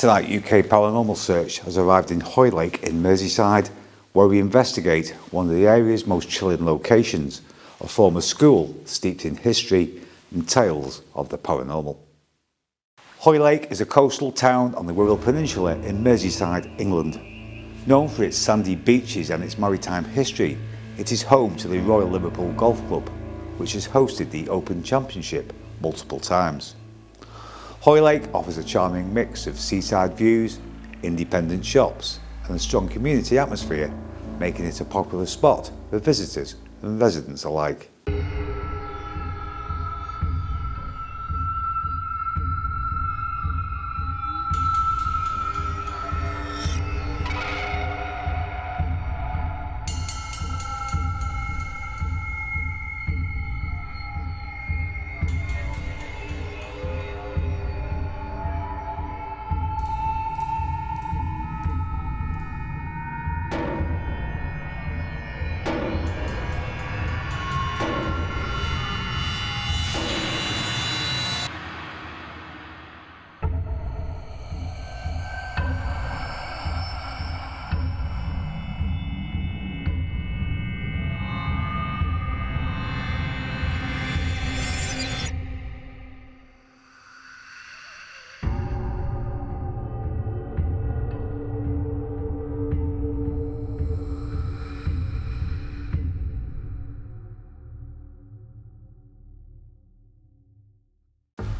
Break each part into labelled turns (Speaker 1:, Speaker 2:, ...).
Speaker 1: Tonight, UK Paranormal Search has arrived in Hoylake in Merseyside, where we investigate one of the area's most chilling locations, a former school steeped in history and tales of the paranormal. Hoylake is a coastal town on the Wirral Peninsula in Merseyside, England. Known for its sandy beaches and its maritime history, it is home to the Royal Liverpool Golf Club, which has hosted the Open Championship multiple times. Hoylake offers a charming mix of seaside views, independent shops and a strong community atmosphere, making it a popular spot for visitors and residents alike.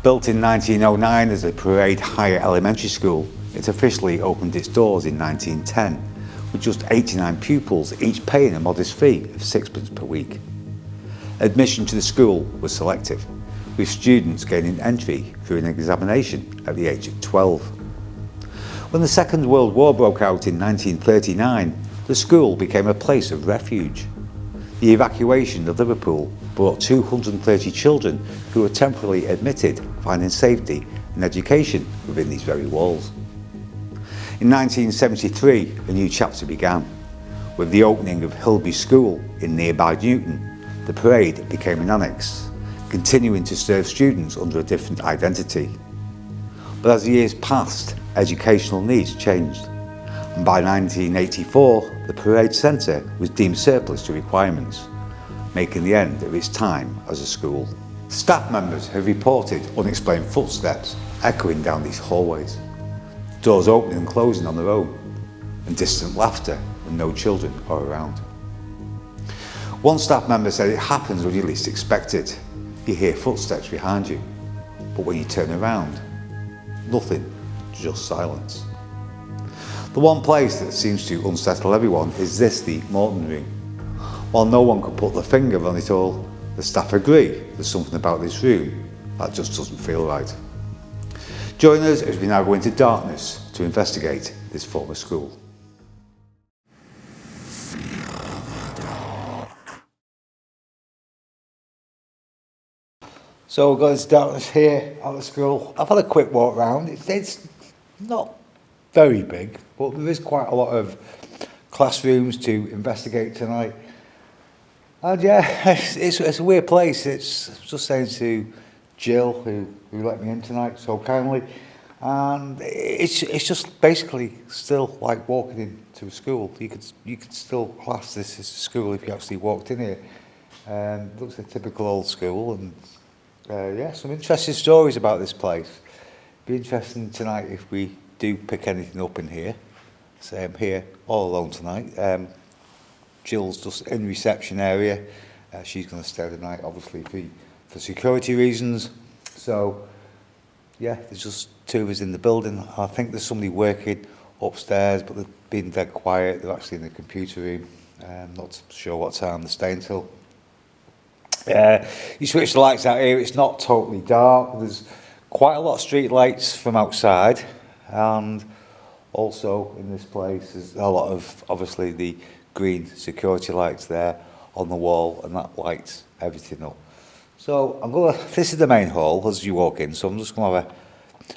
Speaker 1: Built in 1909 as a Parade Higher Elementary School, it officially opened its doors in 1910, with just 89 pupils, each paying a modest fee of £6 per week. Admission to the school was selective, with students gaining entry through an examination at the age of 12. When the Second World War broke out in 1939, the school became a place of refuge. The evacuation of Liverpool brought 230 children who were temporarily admitted, finding safety and education within these very walls. In 1973, a new chapter began. With the opening of Hilby School in nearby Newton, the parade became an annex, continuing to serve students under a different identity. But as the years passed, educational needs changed, and by 1984, the parade centre was deemed surplus to requirements, making the end of its time as a school. Staff members have reported unexplained footsteps echoing down these hallways, doors opening and closing on their own, and distant laughter when no children are around. One staff member said it happens when you least expect it. You hear footsteps behind you, but when you turn around, nothing, just silence. The one place that seems to unsettle everyone is the Morton room. While no one could put their finger on it all, the staff agree there's something about this room that just doesn't feel right. Join us as we now go into darkness to investigate this former school. So we're going into darkness here at the school. I've had a quick walk around. It's not very big, but there is quite a lot of classrooms to investigate tonight. And yeah, it's a weird place. I was just saying to Jill, who let me in tonight so kindly, and it's just basically still like walking into a school. You could still class this as a school if you actually walked in here. Looks like a typical old school, and yeah, some interesting stories about this place. Be interesting tonight if we do pick anything up in here. So I'm here all alone tonight. Jill's just in reception area. She's going to stay the night, obviously, for security reasons. So, yeah, there's just two of us in the building. I think there's somebody working upstairs, but they've been dead quiet. They're actually in the computer room. Not sure what time they're staying till. You switch the lights out here, it's not totally dark. There's quite a lot of street lights from outside. And also in this place, there's a lot of, obviously, the green security lights there on the wall, and that lights everything up. So this is the main hall as you walk in, so I'm just going to have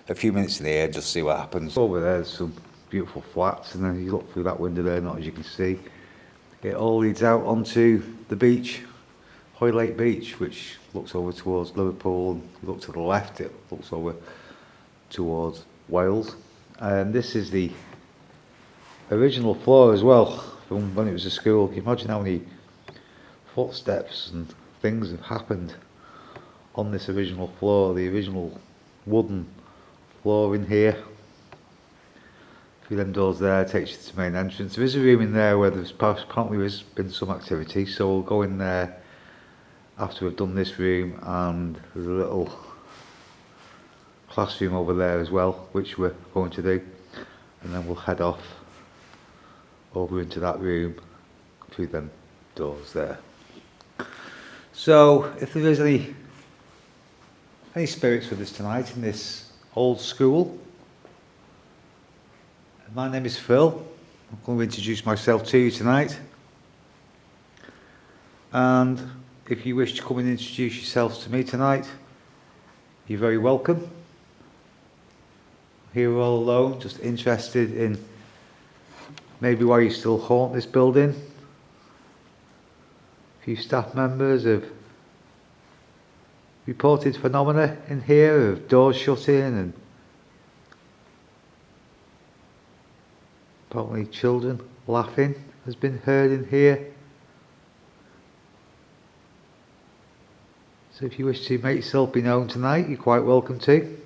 Speaker 1: a few minutes in here and just see what happens. Over there's some beautiful flats, and then you look through that window there, not as you can see, it all leads out onto the beach, Hoylake Beach, which looks over towards Liverpool, and you look to the left, it looks over towards Wales. And this is the original floor as well, from when it was a school. Can you imagine how many footsteps and things have happened on this original floor, the original wooden floor in here. Through them doors there takes you to the main entrance. There is a room in there where there's apparently has been some activity, so we'll go in there after we've done this room, and there's a little classroom over there as well, which we're going to do, and then we'll head off over into that room through them doors there. So if there is any spirits with us tonight in this old school, my name is Phil. I'm going to introduce myself to you tonight, and if you wish to come and introduce yourselves to me tonight, you're very welcome. Here we're all alone, just interested in maybe why you still haunt this building. A few staff members have reported phenomena in here of doors shutting, and apparently children laughing has been heard in here. So if you wish to make yourself be known tonight, you're quite welcome to.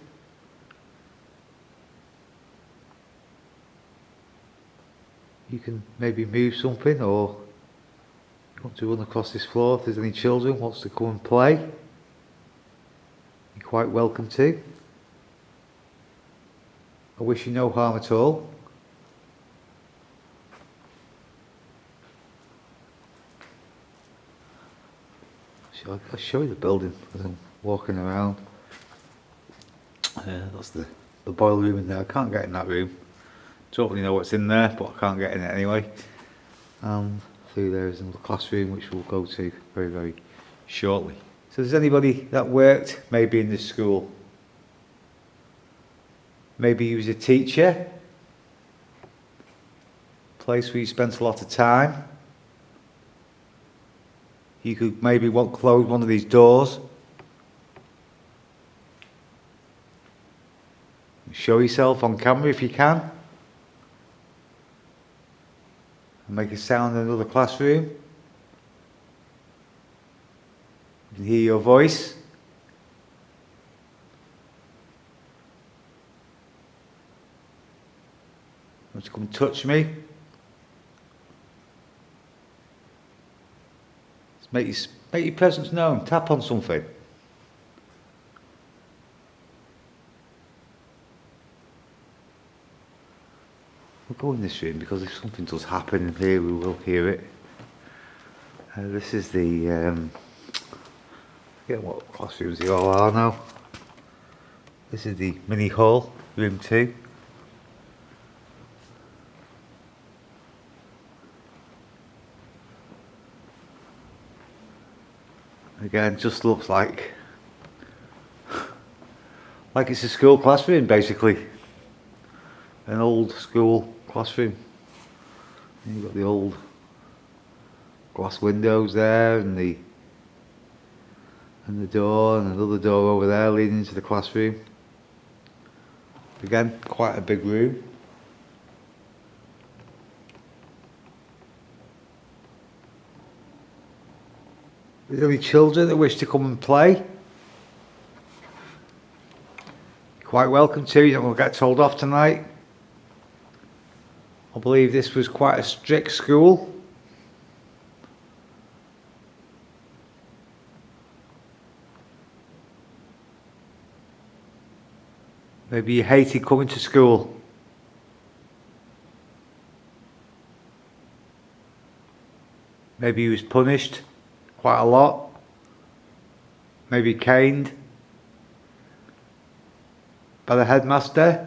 Speaker 1: You can maybe move something, or you want to run across this floor. If there's any children who wants to come and play, you're quite welcome to. I wish you no harm at all. I'll show you the building as I'm walking around. That's the boiler room in there. I can't get in that room. Don't really know what's in there, but I can't get in it anyway. And through there is another classroom, which we'll go to very, very shortly. So there's anybody that worked maybe in this school? Maybe you was a teacher, place where you spent a lot of time. You could maybe close one of these doors. Show yourself on camera if you can. And make a sound in another classroom. You can hear your voice. Want to come and touch me? Make your presence known. Tap on something. We'll go in this room because if something does happen in here, we will hear it. This is the I forget what classrooms they all are now. This is the mini hall, room 2. Again, just looks like it's a school classroom, basically. An old school classroom. And you've got the old glass windows there, and the door, and another door over there leading into the classroom. Again, quite a big room. Is there any children that wish to come and play? You're quite welcome to. You don't want to get told off tonight. I believe this was quite a strict school. Maybe you hated coming to school. Maybe you was punished quite a lot. Maybe caned by the headmaster.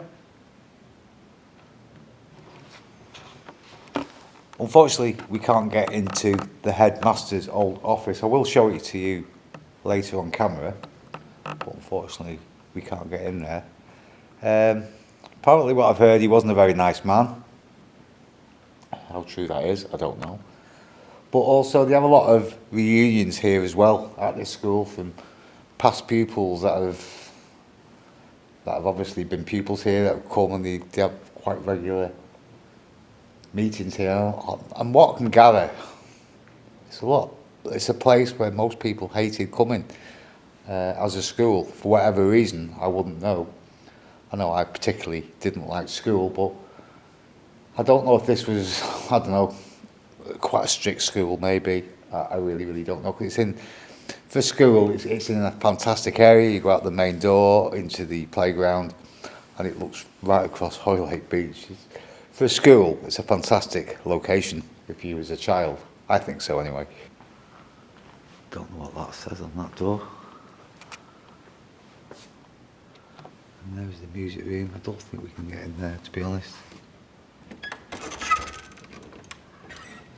Speaker 1: Unfortunately, we can't get into the headmaster's old office. I will show it to you later on camera, but unfortunately we can't get in there. Apparently what I've heard, he wasn't a very nice man. How true that is, I don't know. But also they have a lot of reunions here as well at this school from past pupils that have that have obviously been pupils here that come and they have quite regular meetings here. And what I can gather, it's a place where most people hated coming as a school for whatever reason. I wouldn't know. I know I particularly didn't like school, but I don't know if this was, I don't know, quite a strict school maybe. I really don't know. 'Cause for school, it's in a fantastic area. You go out the main door into the playground and it looks right across Hoylake Beach. For a school, it's a fantastic location if you was a child. I think so anyway. Don't know what that says on that door. And there's the music room. I don't think we can get in there, to be honest.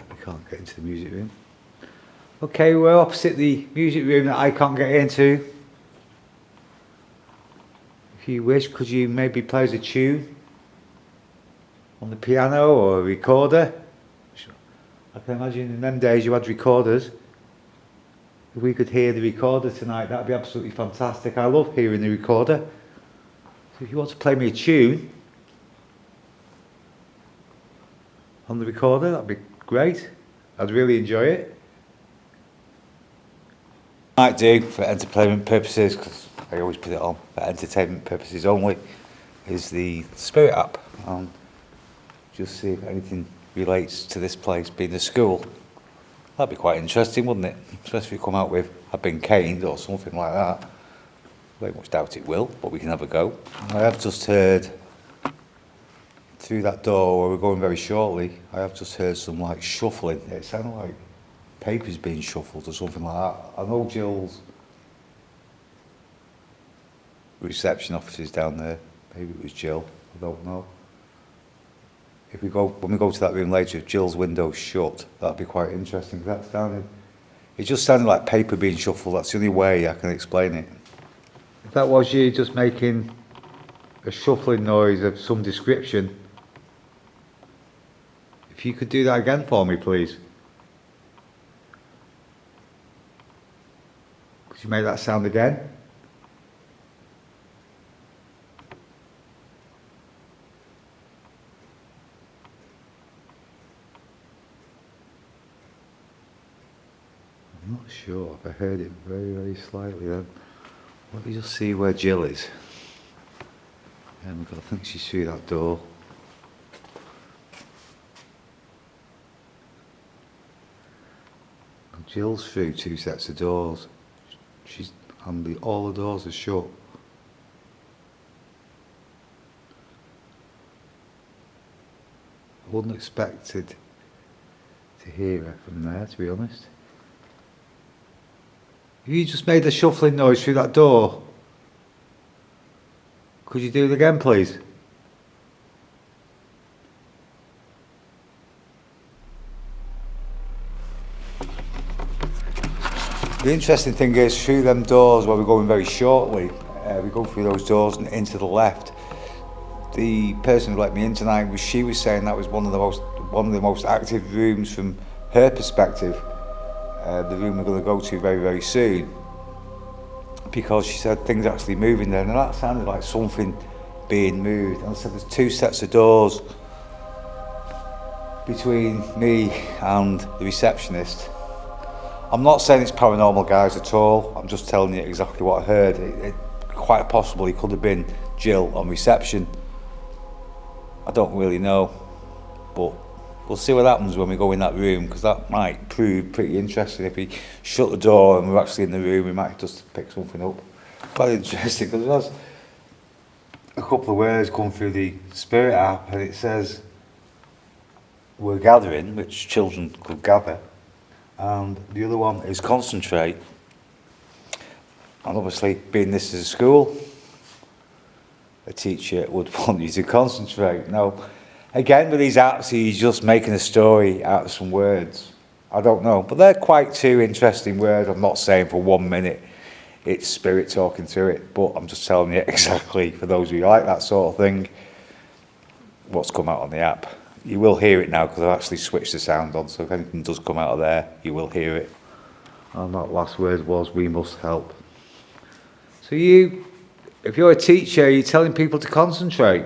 Speaker 1: We can't get into the music room. Okay, we're opposite the music room that I can't get into. If you wish, could you maybe play us a tune on the piano or a recorder? I can imagine in them days you had recorders. If we could hear the recorder tonight, that'd be absolutely fantastic. I love hearing the recorder. So if you want to play me a tune on the recorder, that'd be great. I'd really enjoy it. Might do for entertainment purposes, because I always put it on for entertainment purposes only, is the Spirit app. Just see if anything relates to this place being a school. That'd be quite interesting, wouldn't it? Especially if you come out with "I've been caned" or something like that. Very much doubt it will, but we can have a go. I have just heard through that door where we're going very shortly, I have just heard some like shuffling. It sounded like papers being shuffled or something like that. I know Jill's reception officer's down there. Maybe it was Jill, I don't know. When we go to that room later, if Jill's window's shut, that'd be quite interesting. It just sounded like paper being shuffled. That's the only way I can explain it. If that was you just making a shuffling noise of some description, if you could do that again for me, please. Could you make that sound again? I'm not sure if I heard it very slightly then. Let me just see where Jill is. I think she's through that door. Jill's through two sets of doors. All the doors are shut. I wouldn't expected to hear her from there, to be honest. If you just made a shuffling noise through that door, could you do it again, please? The interesting thing is, through them doors where we're going very shortly, we go through those doors and into the left. The person who let me in tonight, she was saying that was one of the most active rooms from her perspective. The room we're going to go to very soon, because she said things actually moving there, and that sounded like something being moved. And I said there's two sets of doors between me and the receptionist. I'm not saying it's paranormal, guys, at all. I'm just telling you exactly what I heard. It quite possibly could have been Jill on reception. I don't really know, but we'll see what happens when we go in that room, because that might prove pretty interesting. If we shut the door and we're actually in the room, we might just pick something up. Quite interesting, because there's a couple of words come through the Spirit app, and it says we're gathering, which children could gather, and the other one is concentrate. And obviously, being this is a school, a teacher would want you to concentrate. Now, again, with these apps, he's just making a story out of some words. I don't know, but they're quite two interesting words. I'm not saying for 1 minute it's spirit talking to it, but I'm just telling you exactly, for those of you who like that sort of thing, what's come out on the app. You will hear it now, because I've actually switched the sound on, so if anything does come out of there, you will hear it. And that last word was, we must help. So you If you're a teacher, you're telling people to concentrate.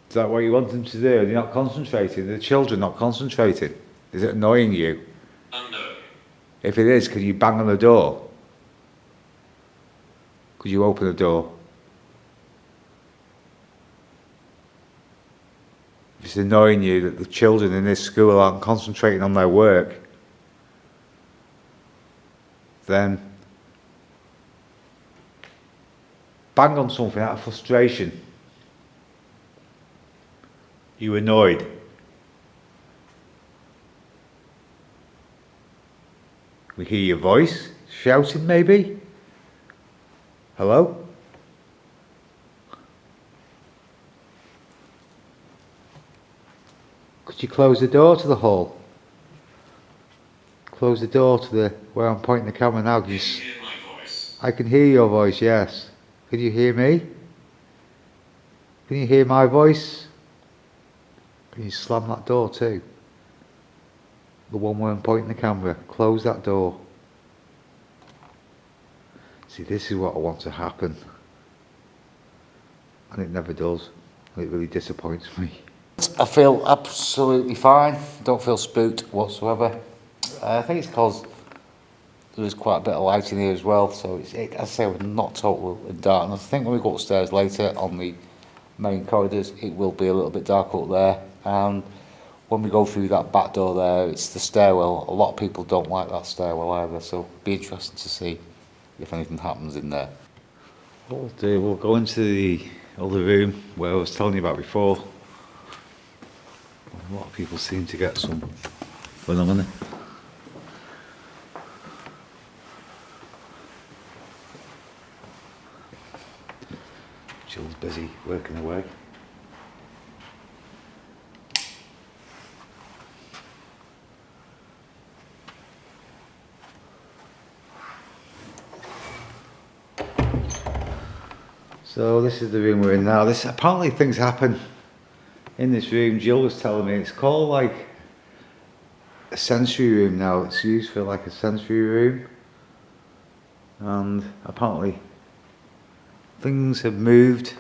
Speaker 1: Is that what you want them to do? They're not concentrating. The children not concentrating. Is it annoying you?
Speaker 2: No.
Speaker 1: If it is, can you bang on the door? Could you open the door? If it's annoying you that the children in this school aren't concentrating on their work, then bang on something out of frustration. You annoyed. We hear your voice, shouting maybe. Hello? Could you close the door to the hall? Close the door to the where I'm pointing the camera now.
Speaker 2: Can you hear my voice?
Speaker 1: I can hear your voice, yes. Can you hear me? Can you hear my voice? Can you slam that door too? The one where I'm pointing the camera. Close that door. See, this is what I want to happen. And it never does. It really disappoints me. I feel absolutely fine. Don't feel spooked whatsoever. I think it's because there is quite a bit of light in here as well. So as I say, we're not total in darkness. I think when we go upstairs later on the main corridors, it will be a little bit dark up there. And when we go through that back door there, it's the stairwell. A lot of people don't like that stairwell either. So it'll be interesting to see if anything happens in there. What we'll do, we'll go into the other room where I was telling you about before. A lot of people seem to get some phenomena. Jill's busy working away. So this is the room we're in now. This apparently things happen in this room. Jill was telling me it's called like a sensory room now. It's used for like a sensory room, and apparently things have moved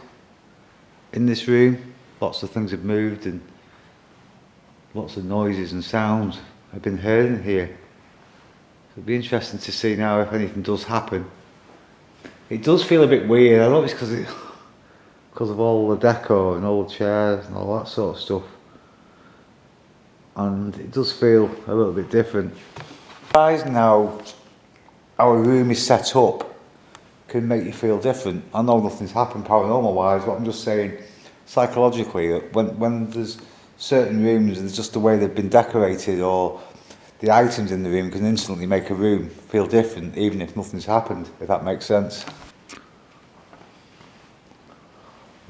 Speaker 1: in this room. Lots of things have moved, and lots of noises and sounds have been heard in here. So it'll be interesting to see now if anything does happen. It does feel a bit weird. I know it's because of all the decor and all the chairs and all that sort of stuff. And it does feel a little bit different. Guys, now our room is set up can make you feel different. I know nothing's happened paranormal wise, but I'm just saying psychologically that when there's certain rooms, there's just the way they've been decorated or the items in the room can instantly make a room feel different even if nothing's happened, if that makes sense.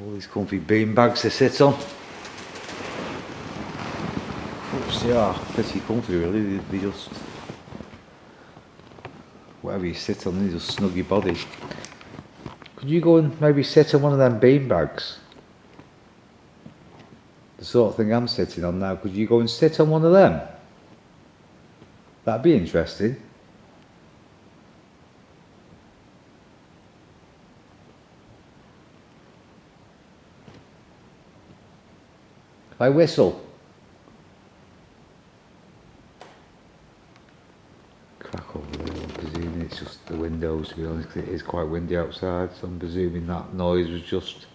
Speaker 1: All these comfy bean bags to sit on. Oops, they are pretty comfy really, they just, whatever you sit on, they just snug your body. Could you go and maybe sit on one of them bean bags? The sort of thing I'm sitting on now, could you go and sit on one of them? That'd be interesting. If I whistle. Crack over there, I'm presuming it's just the windows, to be honest, 'cause it is quite windy outside, so I'm presuming that noise was just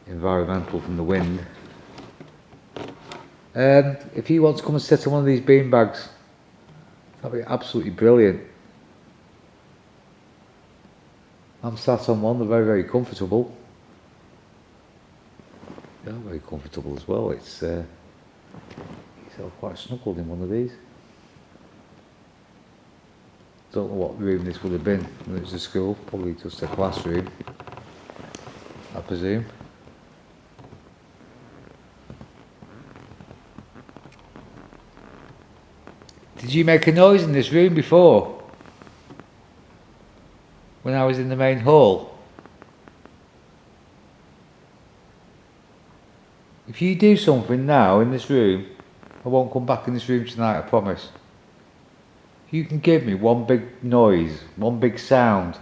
Speaker 1: environmental from the wind. If you want to come and sit on one of these bean bags, that'd be absolutely brilliant. I'm sat on one, they're very, very comfortable. They're very comfortable as well. It's you feel quite snuggled in one of these. Don't know what room this would have been when it was a school, probably just a classroom, I presume. Did you make a noise in this room before? When I was in the main hall? If you do something now in this room, I won't come back in this room tonight, I promise. You can give me one big noise, one big sound.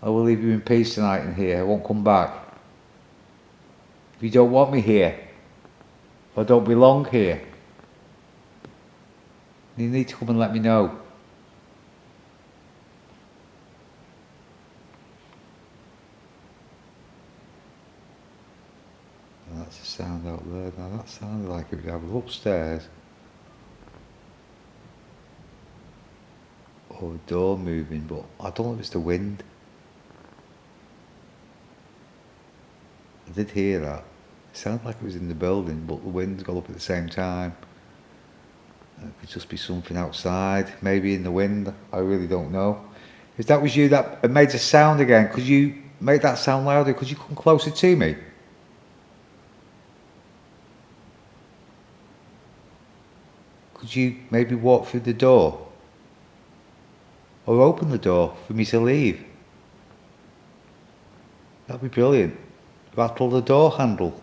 Speaker 1: I will leave you in peace tonight in here. I won't come back. If you don't want me here, or don't belong here, you need to come and let me know. And that's the sound out there. Now that sounded like it was upstairs. Or a door moving, but I don't know if it's the wind. I did hear that. It sounded like it was in the building, but the wind's got up at the same time. It could just be something outside, maybe in the wind. I really don't know. If that was you that made a sound again, could you make that sound louder? Could you come closer to me? Could you maybe walk through the door? Or open the door for me to leave? That'd be brilliant. Rattle the door handle.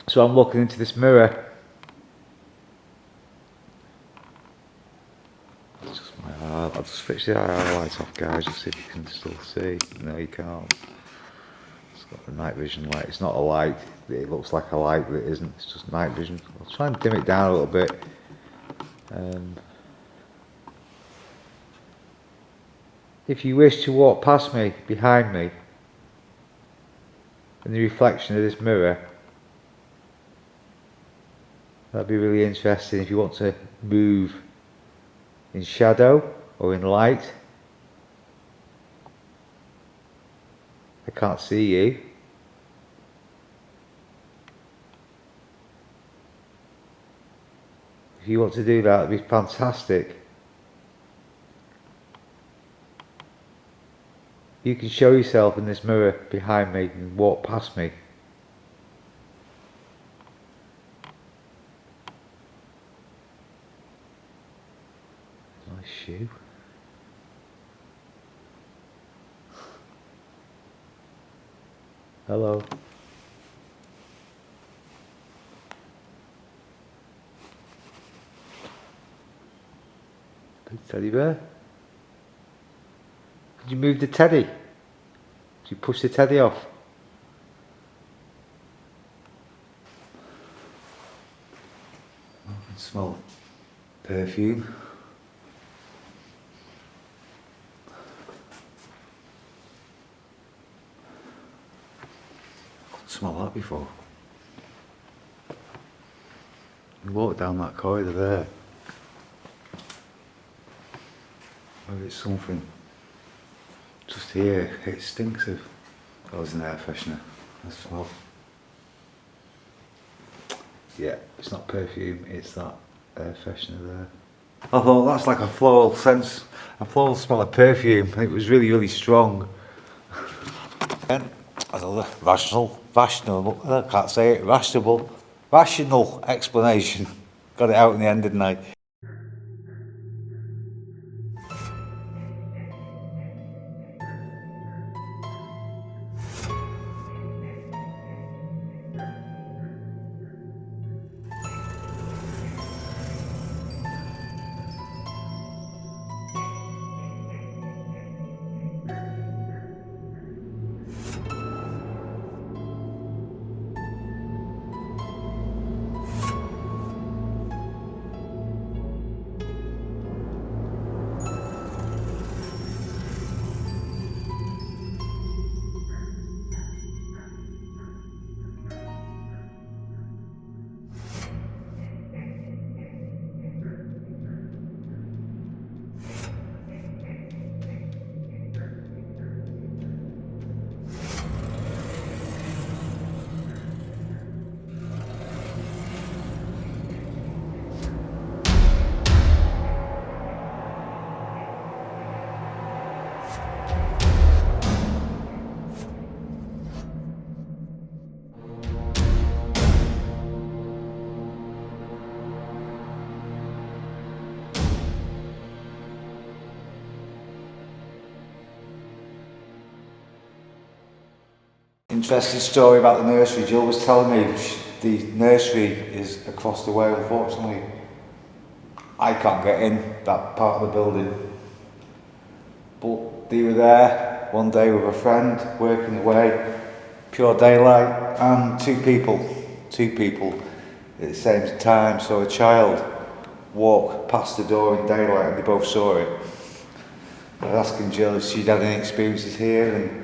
Speaker 1: So I'm looking into this mirror. It's just my eye. I'll just switch the highlights off, guys, just see if you can still see. No, you can't. It's got the night vision light. It's not a light. It looks like a light, but it isn't. It's just night vision. I'll try and dim it down a little bit. If you wish to walk past me, behind me, in the reflection of this mirror, that'd be really interesting. If you want to move in shadow or in light, I can't see you. If you want to do that, it'd be fantastic. You can show yourself in this mirror behind me and walk past me. Nice shoe. Hello. Big teddy bear. Could you move the teddy? Could you push the teddy off? I can smell perfume. I couldn't smell that before. You walk down that corridor there. Maybe it's something. Just here, it stinks of. That was an air freshener as well. Yeah, it's not perfume, it's that air freshener there. I thought that's like a floral sense, a floral smell of perfume. It was really, really strong. Again, another rational, I can't say it, rational explanation. Got it out in the end, didn't I? Interesting story about the nursery. Jill was telling me The nursery is across the way, unfortunately. I can't get in that part of the building. But they were there one day with a friend, working away, pure daylight, and two people at the same time. So a child walked past the door in daylight and they both saw it. I was asking Jill if she'd had any experiences here, and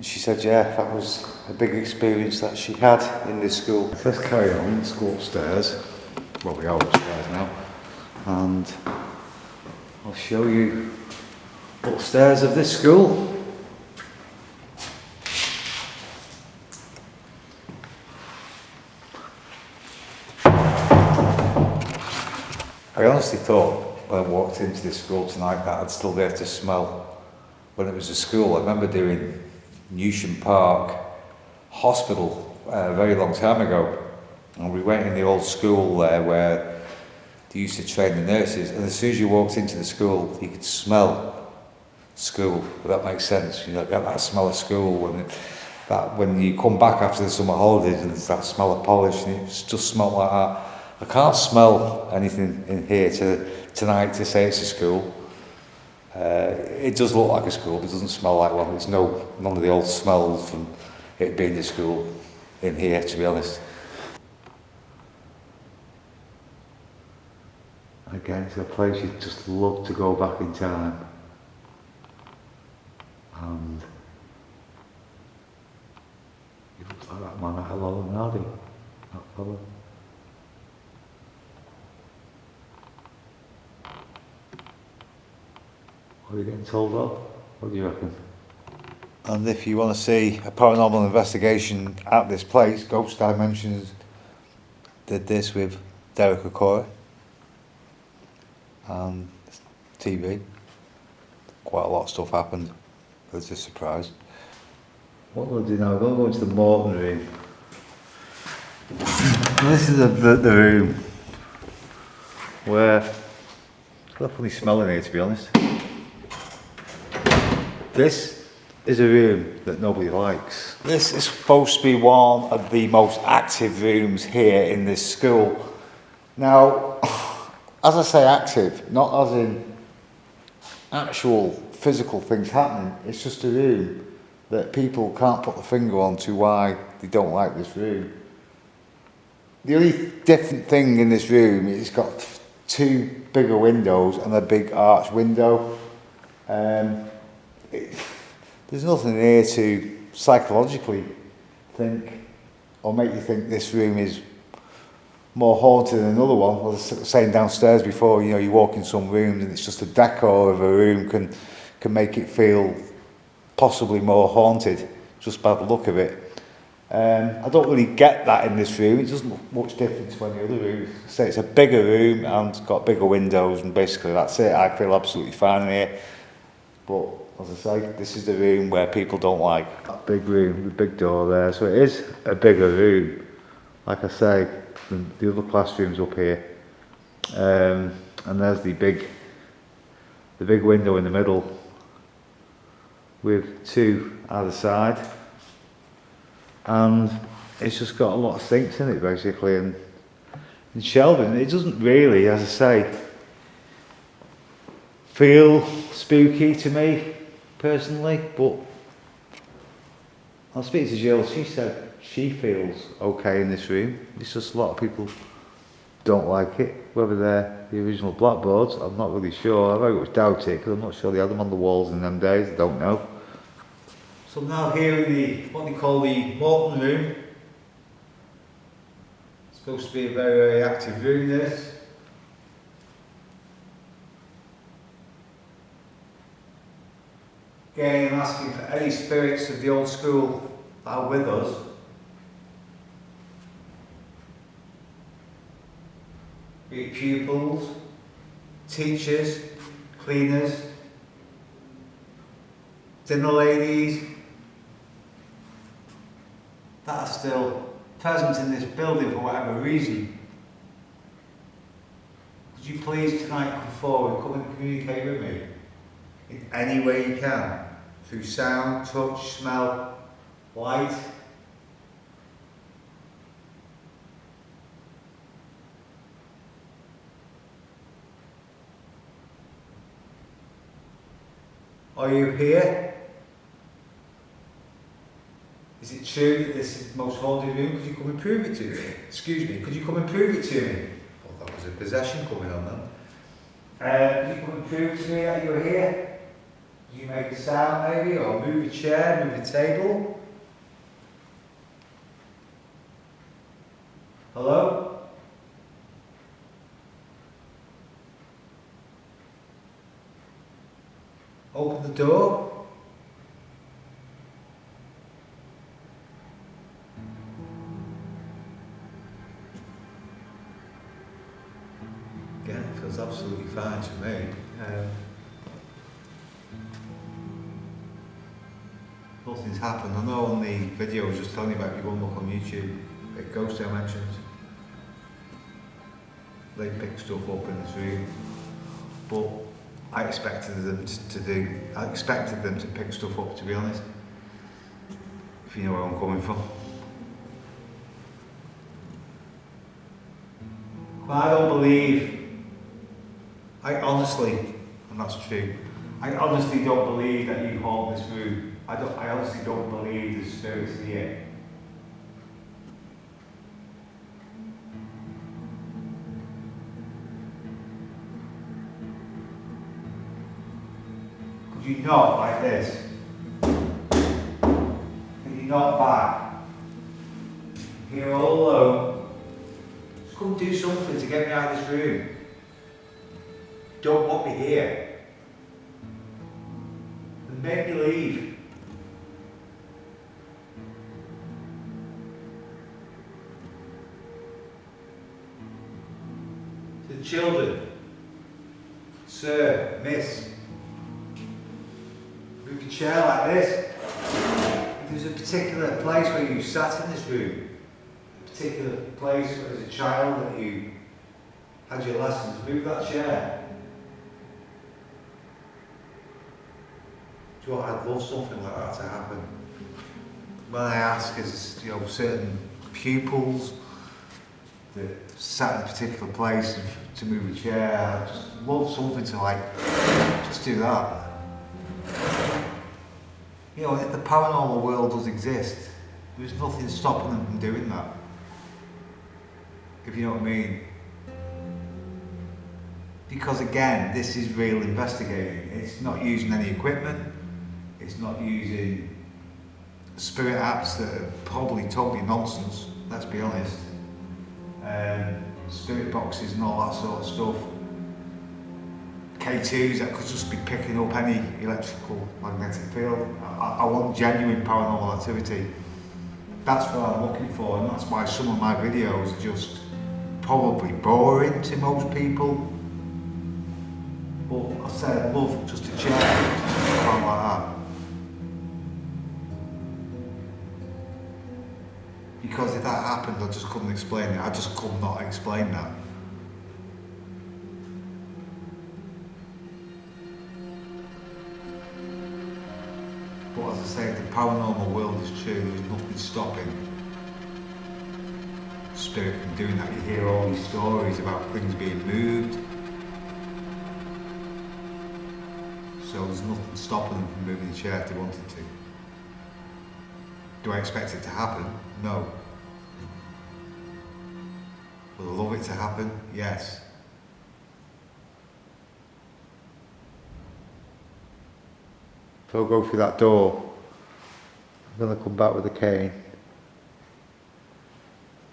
Speaker 1: she said, yeah, that was a big experience that she had in this school. So let's carry on, let's go upstairs. Well, we are upstairs now. And I'll show you upstairs of this school. I honestly thought when I walked into this school tonight that I'd still be able to smell when it was a school. I remember doing Newsham Park Hospital a very long time ago, and we went in the old school there where they used to train the nurses, and as soon as you walked into the school you could smell school, if that makes sense. You know, get that smell of school, and that when you come back after the summer holidays and there's that smell of polish, and it just smelled like that. I can't smell anything in here tonight to say it's a school. It does look like a school, but it doesn't smell like one. There's none of the old smells from it being a school in here, to be honest. Again, it's a place you'd just love to go back in time. And it looks like that man at Laurel and Hardy, that fella. What are you getting told of? What do you reckon? And if you want to see a paranormal investigation at this place, Ghost Dimensions did this with Derek Okora and TV. Quite a lot of stuff happened. I was just surprised. What we'll do now, we're going to go into the Morton room. This is the room where it's got a funny smell in here, to be honest. This is a room that nobody likes. This is supposed to be one of the most active rooms here in this school. Now, as I say active, not as in actual physical things happening, it's just a room that people can't put the finger on to why they don't like this room. The only different thing in this room is it's got two bigger windows and a big arch window. There's nothing here to psychologically think or make you think this room is more haunted than another one. I was saying downstairs before, you know, you walk in some rooms and it's just the decor of a room can make it feel possibly more haunted just by the look of it. I don't really get that in this room. It doesn't look much different to any other room. So it's a bigger room and it's got bigger windows, and basically that's it. I feel absolutely fine in here. But as I say, this is the room where people don't like. That big room, the big door there. So it is a bigger room, like I say, than the other classrooms up here. And there's the big window in the middle with two either side. And it's just got a lot of sinks in it basically, and shelving. It doesn't really, as I say, feel spooky to me personally, but I'll speak to Jill. She said she feels okay in this room. It's just a lot of people don't like it. Whether they're the original blackboards, I'm not really sure. I very much doubt it, because I'm not sure they had them on the walls in them days. I don't know. So I'm now here in the, what they call the Morton room. It's supposed to be a very, very active room, this. Again, I'm asking for any spirits of the old school that are with us. Be it pupils, teachers, cleaners, dinner ladies, that are still present in this building for whatever reason. Could you please tonight come forward, come and communicate with me in any way you can, through sound, touch, smell, light. Are you here? Is it true that this is the most haunted room? Could you come and prove it to me? Excuse me, could you come and prove it to me? Oh, that was a possession coming on then. Could you come and prove to me that you're here? Could you make a sound maybe, or move a chair, move a table? Hello? Open the door. Yeah, it feels absolutely fine to me. Nothing's happened. I know on the video I was just telling you about, you go and look on YouTube, at ghost dimensions. They pick stuff up in this room, but I expected them to pick stuff up, to be honest. If you know where I'm coming from. But I don't believe. I honestly, and that's true, I honestly don't believe that you haunt this room. I honestly don't believe there's spirits here. Could you knock like this? Can you knock back? Here all alone. Just come do something to get me out of this room. Don't want me here. And make me leave. To the children, sir, miss, move your chair like this. If there's a particular place where you sat in this room, a particular place as a child that you had your lessons, move that chair. Do you know what, I'd love something like that to happen. When I ask, is certain pupils that sat in a particular place to move a chair, I just love something to just do that. If the paranormal world does exist, there's nothing stopping them from doing that. If you know what I mean. Because again, this is real investigating. It's not using any equipment. It's not using spirit apps that are probably totally nonsense, let's be honest. Spirit boxes and all that sort of stuff. K2s that could just be picking up any electrical magnetic field. I want genuine paranormal activity. That's what I'm looking for, and that's why some of my videos are just probably boring to most people. But I said I'd love just a chair, just something like that. Because if that happened, I just couldn't explain it. I just could not explain that. But as I say, if the paranormal world is true, there's nothing stopping spirit from doing that. You hear all these stories about things being moved. So there's nothing stopping them from moving the chair if they wanted to. Do I expect it to happen? No. Would I love it to happen? Yes. So I'll go through that door. I'm going to come back with a cane.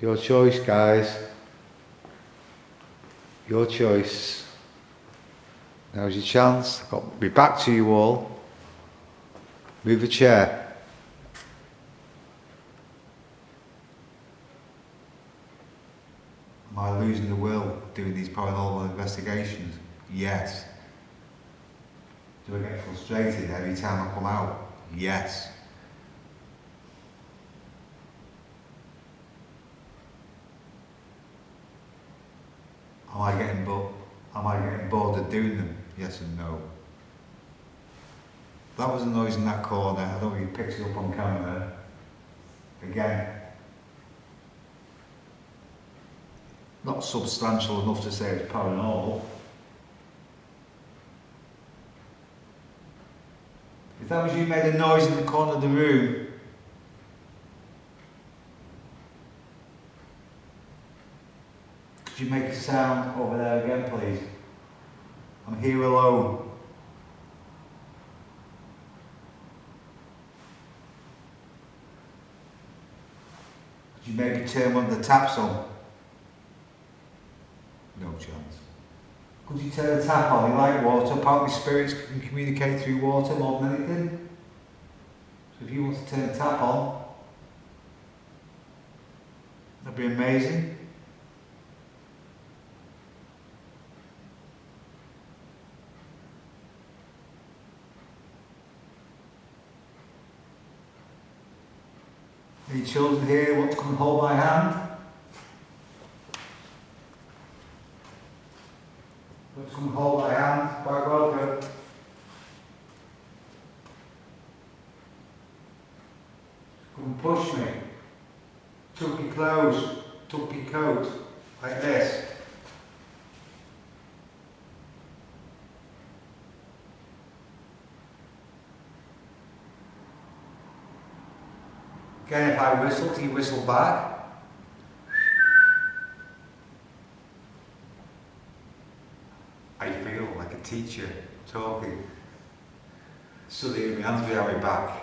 Speaker 1: Your choice, guys. Your choice. Now's your chance. I've got to be back to you all. Move a chair. Am I losing the will doing these paranormal investigations? Yes. Do I get frustrated every time I come out? Yes. Am I getting bored of doing them? Yes and no. That was a noise in that corner. I don't know if you picked it up on camera. Again, not substantial enough to say it's paranormal. that was you made a noise in the corner of the room, could you make a sound over there again, please? I'm here alone. Could you maybe turn one of the taps on? No chance. Could you turn the tap on? You like water, apparently spirits can communicate through water more than anything. So if you want to turn the tap on, that'd be amazing. Any children here want to come and hold my hand? Let's come and hold my hand, quite welcome. Come and push me. Tuck your clothes, tuck your coat, like this. Again, if I whistle, do you whistle back? I feel like a teacher talking. Suddenly my hands behind my back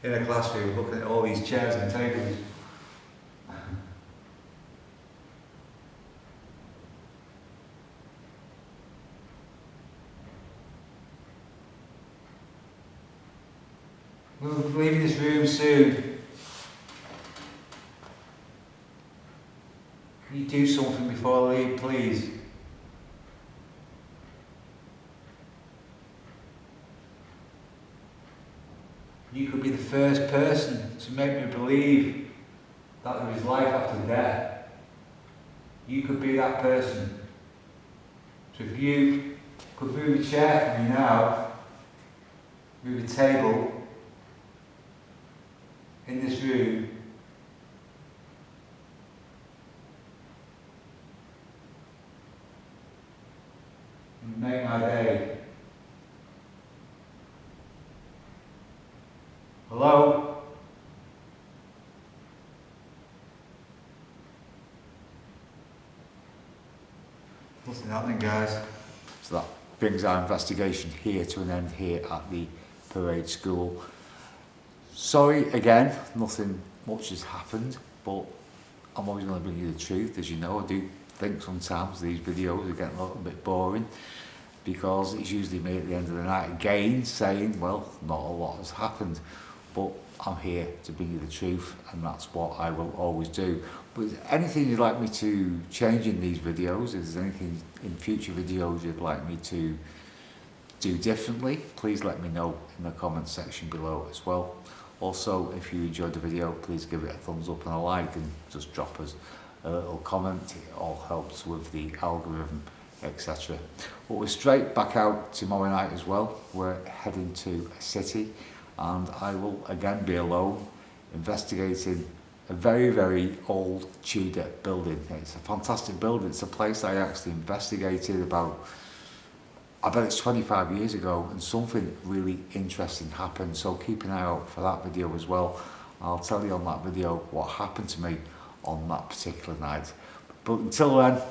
Speaker 1: in a classroom looking at all these chairs and tables. We'll be leaving this room soon. Can you do something before I leave, please? You could be the first person to make me believe that there is life after death. You could be that person. So if you could move a chair for me now, move a table in this room, and make my day. Hello? Nothing happening, guys. So that brings our investigation here to an end here at the parade school. Sorry again, nothing much has happened, but I'm always going to bring you the truth. As you know, I do think sometimes these videos are getting a little bit boring, because it's usually me at the end of the night again saying, well, not a lot has happened. But I'm here to bring you the truth, and that's what I will always do. But is there anything you'd like me to change in these videos? If there's anything in future videos you'd like me to do differently, please let me know in the comments section below as well. Also, if you enjoyed the video, please give it a thumbs up and a like, and just drop us a little comment. It all helps with the algorithm, etc. But we're straight back out tomorrow night as well. We're heading to a city, and I will again be alone investigating a very, very old Tudor building. It's a fantastic building. It's a place I actually investigated about, I bet it's 25 years ago, and something really interesting happened. So keep an eye out for that video as well. I'll tell you on that video what happened to me on that particular night. But until then,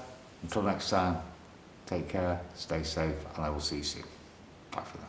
Speaker 1: until next time, take care, stay safe, and I will see you soon. Bye for now.